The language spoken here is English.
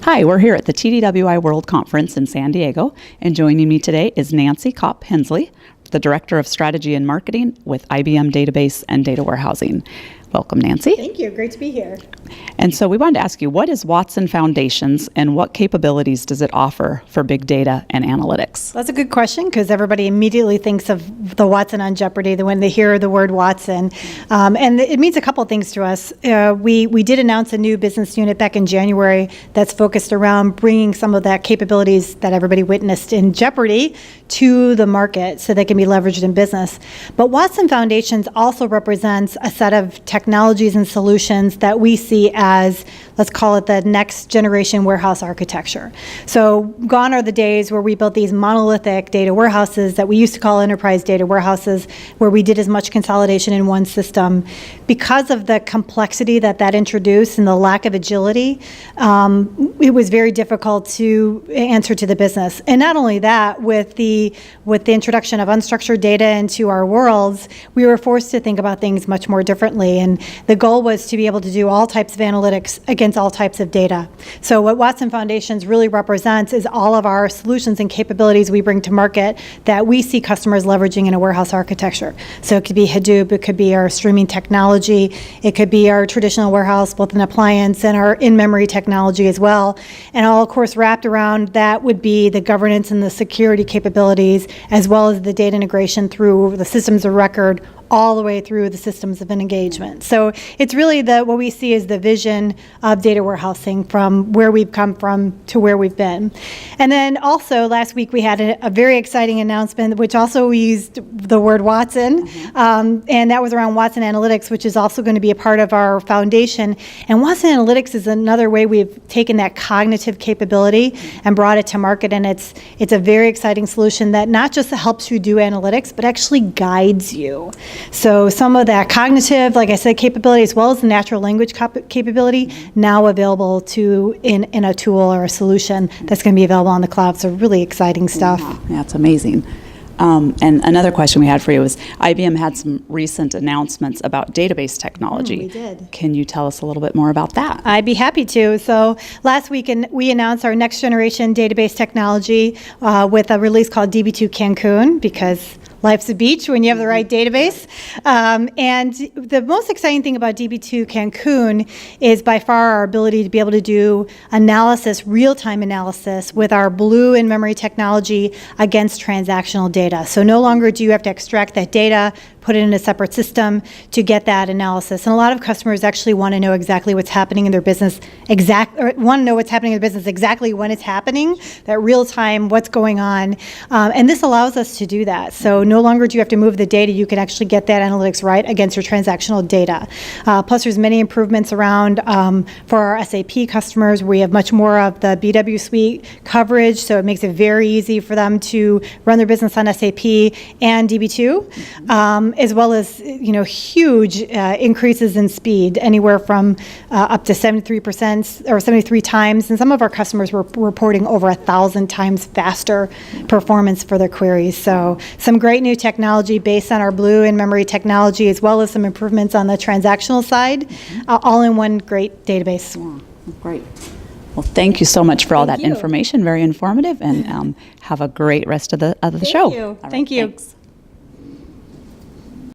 Hi, we're here at the TDWI World Conference in San Diego, and joining me today is Nancy Kopp-Hensley, the Director of Strategy and Marketing with IBM Database and Data Warehousing. Welcome, Nancy. Thank you. Great to be here. And so we wanted to ask you, what is Watson Foundations and what capabilities does it offer for big data and analytics? That's a good question because everybody immediately thinks of the Watson on Jeopardy when they hear the word Watson. And it means a couple of things to us. We did announce a new business unit back in January that's focused around bringing some of that capabilities that everybody witnessed in Jeopardy to the market so they can be leveraged in business. But Watson Foundations also represents a set of technologies and solutions that we see as, let's call it the next generation warehouse architecture. So gone are the days where we built these monolithic data warehouses that we used to call enterprise data warehouses, where we did as much consolidation in one system. Because of the complexity that introduced and the lack of agility, it was very difficult to answer to the business. And not only that, with the introduction of unstructured data into our worlds, we were forced to think about things much more differently. And the goal was to be able to do all types of analytics against all types of data. So what Watson Foundations really represents is all of our solutions and capabilities we bring to market that we see customers leveraging in a warehouse architecture. So it could be Hadoop, it could be our streaming technology, it could be our traditional warehouse, both an appliance and our in-memory technology as well. And all, of course, wrapped around that would be the governance and the security capabilities, as well as the data integration through the systems of record all the way through the systems of engagement. So it's really what we see as the vision of data warehousing from where we've come from to where we've been. And then also last week we had a very exciting announcement, which also used the word Watson, and that was around Watson Analytics, which is also going to be a part of our foundation. And Watson Analytics is another way we've taken that cognitive capability and brought it to market, and it's a very exciting solution that not just helps you do analytics, but actually guides you. So some of that cognitive, like I said, capability, as well as the natural language capability, now available in a tool or a solution that's going to be available on the cloud. So really exciting stuff. Yeah, it's amazing. And another question we had for you is, IBM had some recent announcements about database technology. We did. Can you tell us a little bit more about that? I'd be happy to. So last week we announced our next generation database technology with a release called DB2 Cancun, because life's a beach when you have the right database. And the most exciting thing about DB2 Cancun is by far our ability to be able to do analysis, real-time analysis with our Blue in-memory technology against transactional data. So no longer do you have to extract that data, put it in a separate system to get that analysis. And a lot of customers actually want to know exactly what's happening in their business, want to know what's happening in their business exactly when it's happening, that real time, what's going on. And this allows us to do that. So no longer do you have to move the data, you can actually get that analytics right against your transactional data. Plus there's many improvements around for our SAP customers. We have much more of the BW suite coverage, so it makes it very easy for them to run their business on SAP and DB2. As well as huge increases in speed, anywhere from up to 73% or 73 times, and some of our customers were reporting over 1,000 times faster performance for their queries. So some great new technology based on our Blue in-memory technology, as well as some improvements on the transactional side, all in one great database. Yeah, great. Well, thank you so much for all that information. Very informative, and have a great rest of the show. Thank you. All right, thank you. Thanks.